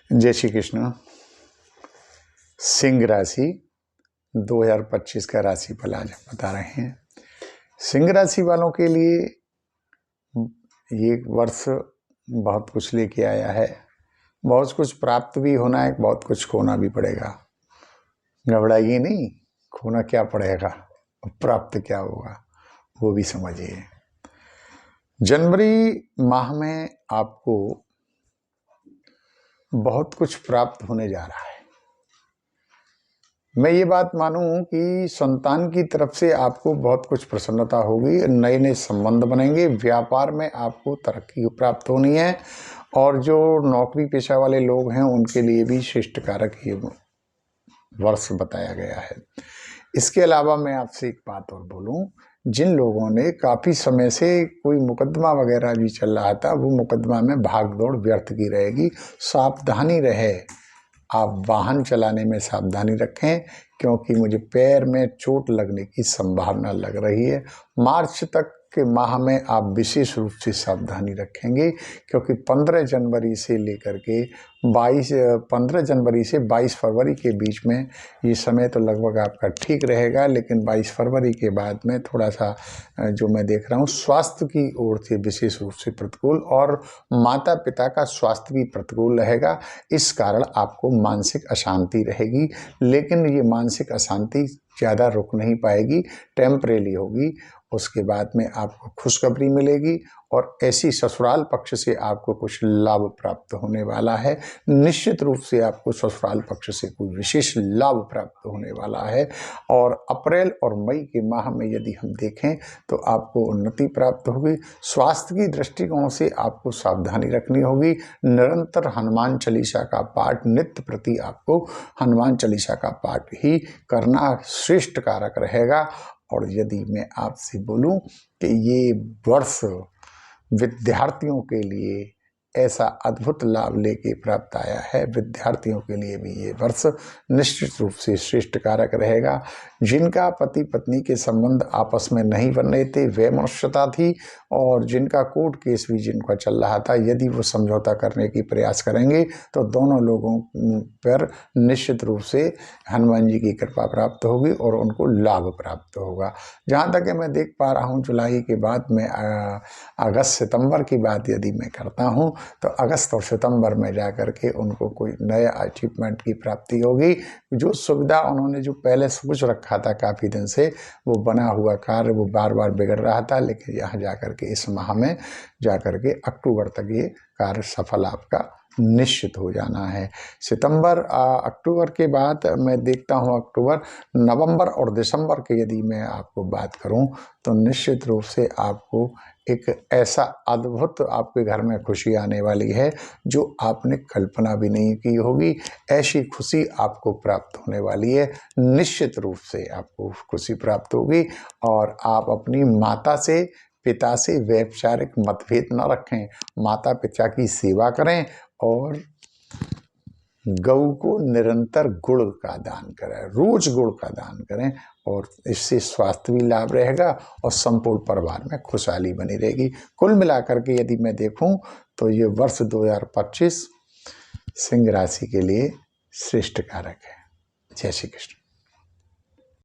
जय श्री कृष्ण। सिंह राशि 2025 का राशिफल आज हम बता रहे हैं। सिंह राशि वालों के लिए ये वर्ष बहुत कुछ लेके आया है। बहुत कुछ प्राप्त भी होना है, बहुत कुछ खोना भी पड़ेगा। घबराइए नहीं, खोना क्या पड़ेगा, प्राप्त क्या होगा वो भी समझिए। जनवरी माह में आपको बहुत कुछ प्राप्त होने जा रहा है। मैं ये बात मानूं कि संतान की तरफ से आपको बहुत कुछ प्रसन्नता होगी, नए नए संबंध बनेंगे, व्यापार में आपको तरक्की प्राप्त होनी है और जो नौकरी पेशा वाले लोग हैं उनके लिए भी श्रेष्ठ कारक ये वर्ष बताया गया है। इसके अलावा मैं आपसे एक बात और बोलूं, जिन लोगों ने काफ़ी समय से कोई मुकदमा वगैरह भी चल रहा था, वो मुकदमा में भाग दौड़ व्यर्थ की रहेगी। सावधानी रहे, आप वाहन चलाने में सावधानी रखें क्योंकि मुझे पैर में चोट लगने की संभावना लग रही है। मार्च तक के माह में आप विशेष रूप से सावधानी रखेंगे क्योंकि 15 जनवरी से लेकर के 15 जनवरी से 22 फरवरी के बीच में ये समय तो लगभग आपका ठीक रहेगा, लेकिन 22 फरवरी के बाद में थोड़ा सा जो मैं देख रहा हूँ स्वास्थ्य की ओर से विशेष रूप से प्रतिकूल और माता पिता का स्वास्थ्य भी प्रतिकूल रहेगा। इस कारण आपको मानसिक अशांति रहेगी, लेकिन ये मानसिक अशांति ज़्यादा रुक नहीं पाएगी, टेम्परेरी होगी। उसके बाद में आपको खुशखबरी मिलेगी और ऐसी ससुराल पक्ष से आपको कुछ लाभ प्राप्त होने वाला है। निश्चित रूप से आपको ससुराल पक्ष से कोई विशेष लाभ प्राप्त होने वाला है। और अप्रैल और मई के माह में यदि हम देखें तो आपको उन्नति प्राप्त होगी। स्वास्थ्य की दृष्टिकोण से आपको सावधानी रखनी होगी। निरंतर हनुमान चालीसा का पाठ, नित्य प्रति आपको हनुमान चालीसा का पाठ ही करना श्रेष्ठ कारक रहेगा। और यदि मैं आपसे बोलूं कि ये वर्ष विद्यार्थियों के लिए ऐसा अद्भुत लाभ लेके प्राप्त आया है, विद्यार्थियों के लिए भी ये वर्ष निश्चित रूप से श्रेष्ठ कारक रहेगा। जिनका पति पत्नी के संबंध आपस में नहीं बन रहे थे, वैमनस्यता थी और जिनका कोर्ट केस भी जिनका चल रहा था, यदि वो समझौता करने की प्रयास करेंगे तो दोनों लोगों पर निश्चित रूप से हनुमान जी की कृपा प्राप्त होगी और उनको लाभ प्राप्त होगा। जहाँ तक मैं देख पा रहा हूँ जुलाई के बाद में अगस्त सितंबर की बात यदि मैं करता हूँ तो अगस्त और सितंबर में जा कर के उनको कोई नया अचीवमेंट की प्राप्ति होगी। जो सुविधा उन्होंने जो पहले सोच रखा था काफ़ी दिन से, वो बना हुआ कार्य वो बार बार बिगड़ रहा था, लेकिन यहाँ जा कर के इस माह में जा कर के अक्टूबर तक ये कार्य सफल आपका निश्चित हो जाना है। सितंबर अक्टूबर के बाद मैं देखता हूँ अक्टूबर नवंबर और दिसंबर के यदि मैं आपको बात करूँ तो निश्चित रूप से आपको एक ऐसा अद्भुत आपके घर में खुशी आने वाली है जो आपने कल्पना भी नहीं की होगी। ऐसी खुशी आपको प्राप्त होने वाली है, निश्चित रूप से आपको खुशी प्राप्त होगी। और आप अपनी माता से पिता से वैचारिक मतभेद न रखें, माता पिता की सेवा करें और गऊ को निरंतर गुड़ का दान करें, रोज गुड़ का दान करें और इससे स्वास्थ्य भी लाभ रहेगा और संपूर्ण परिवार में खुशहाली बनी रहेगी। कुल मिलाकर के यदि मैं देखूं तो ये वर्ष 2025 सिंह राशि के लिए श्रेष्ठ कारक है। जय श्री कृष्ण।